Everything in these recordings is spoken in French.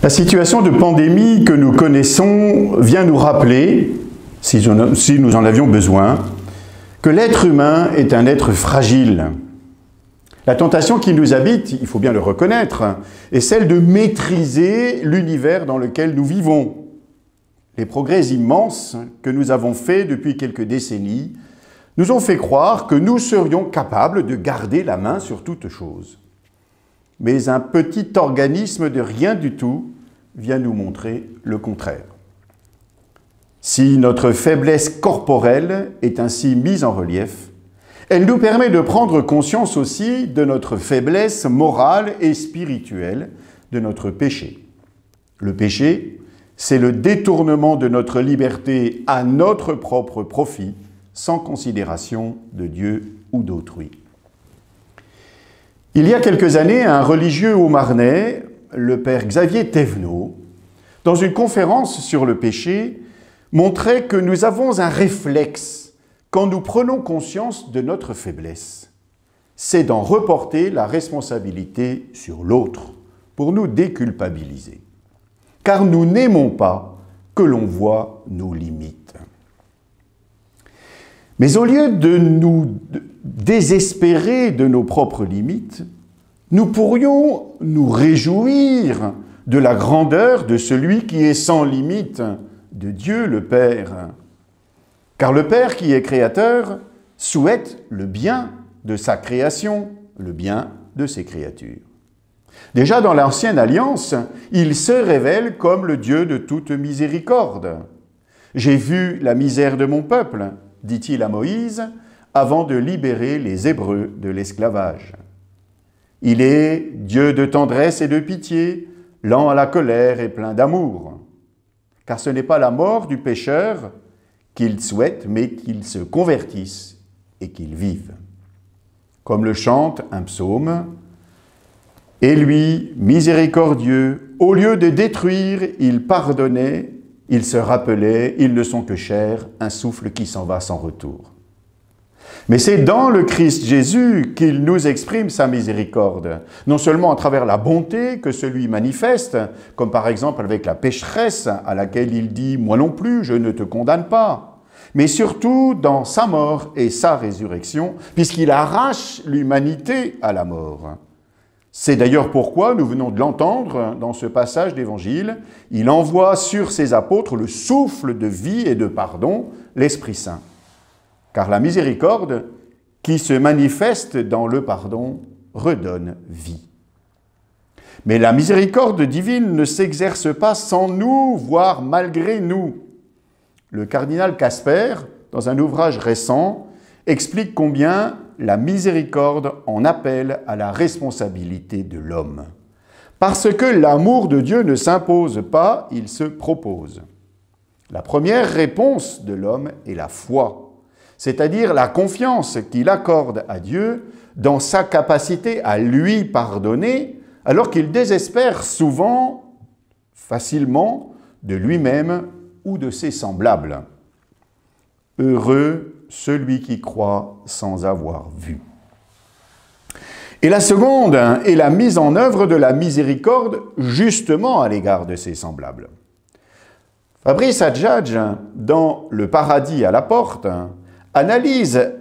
La situation de pandémie que nous connaissons vient nous rappeler, si nous en avions besoin, que l'être humain est un être fragile. La tentation qui nous habite, il faut bien le reconnaître, est celle de maîtriser l'univers dans lequel nous vivons. Les progrès immenses que nous avons faits depuis quelques décennies nous ont fait croire que nous serions capables de garder la main sur toute chose. Mais un petit organisme de rien du tout vient nous montrer le contraire. Si notre faiblesse corporelle est ainsi mise en relief, elle nous permet de prendre conscience aussi de notre faiblesse morale et spirituelle, de notre péché. Le péché, c'est le détournement de notre liberté à notre propre profit, sans considération de Dieu ou d'autrui. Il y a quelques années, un religieux haut-marnais, le père Xavier Thévenot, dans une conférence sur le péché, montrait que nous avons un réflexe quand nous prenons conscience de notre faiblesse. C'est d'en reporter la responsabilité sur l'autre pour nous déculpabiliser. Car nous n'aimons pas que l'on voie nos limites. Mais au lieu de nous désespérer de nos propres limites, nous pourrions nous réjouir de la grandeur de celui qui est sans limite, de Dieu le Père. Car le Père qui est créateur souhaite le bien de sa création, le bien de ses créatures. Déjà dans l'Ancienne Alliance, il se révèle comme le Dieu de toute miséricorde. « J'ai vu la misère de mon peuple », dit-il à Moïse, avant de libérer les Hébreux de l'esclavage. Il est Dieu de tendresse et de pitié, lent à la colère et plein d'amour. Car ce n'est pas la mort du pécheur qu'il souhaite, mais qu'il se convertisse et qu'il vive. Comme le chante un psaume, « Et lui, miséricordieux, au lieu de détruire, il pardonnait, il se rappelait, ils ne sont que chair, un souffle qui s'en va sans retour. » Mais c'est dans le Christ Jésus qu'il nous exprime sa miséricorde, non seulement à travers la bonté que celui manifeste, comme par exemple avec la pécheresse à laquelle il dit « Moi non plus, je ne te condamne pas », mais surtout dans sa mort et sa résurrection, puisqu'il arrache l'humanité à la mort. C'est d'ailleurs pourquoi, nous venons de l'entendre dans ce passage d'Évangile, il envoie sur ses apôtres le souffle de vie et de pardon, l'Esprit Saint. Car la miséricorde, qui se manifeste dans le pardon, redonne vie. Mais la miséricorde divine ne s'exerce pas sans nous, voire malgré nous. Le cardinal Casper, dans un ouvrage récent, explique combien la miséricorde en appelle à la responsabilité de l'homme. Parce que l'amour de Dieu ne s'impose pas, il se propose. La première réponse de l'homme est la foi, c'est-à-dire la confiance qu'il accorde à Dieu dans sa capacité à lui pardonner, alors qu'il désespère souvent, facilement, de lui-même ou de ses semblables. Heureux celui qui croit sans avoir vu. Et la seconde est la mise en œuvre de la miséricorde justement à l'égard de ses semblables. Fabrice Adjadj, dans Le paradis à la porte, analyse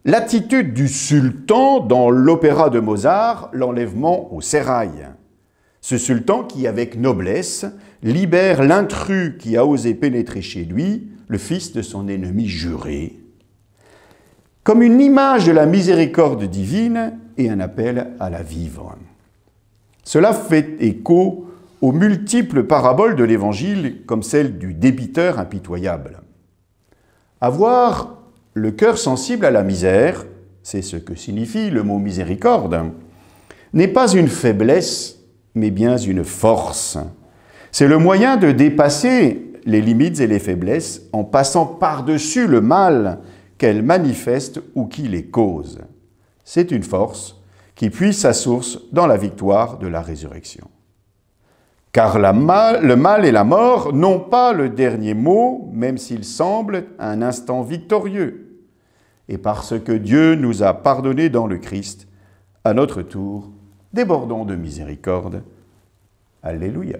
l'attitude du sultan dans l'opéra de Mozart, L'enlèvement au sérail. Ce sultan qui, avec noblesse, libère l'intrus qui a osé pénétrer chez lui, le fils de son ennemi juré, comme une image de la miséricorde divine et un appel à la vivre. Cela fait écho aux multiples paraboles de l'Évangile, comme celle du débiteur impitoyable. Avoir le cœur sensible à la misère, c'est ce que signifie le mot miséricorde, n'est pas une faiblesse, mais bien une force. C'est le moyen de dépasser les limites et les faiblesses en passant par-dessus le mal qu'elles manifestent ou qui les cause. C'est une force qui puise sa source dans la victoire de la résurrection. Car le mal et la mort n'ont pas le dernier mot, même s'ils semblent un instant victorieux. Et parce que Dieu nous a pardonné dans le Christ, à notre tour, débordons de miséricorde. Alléluia.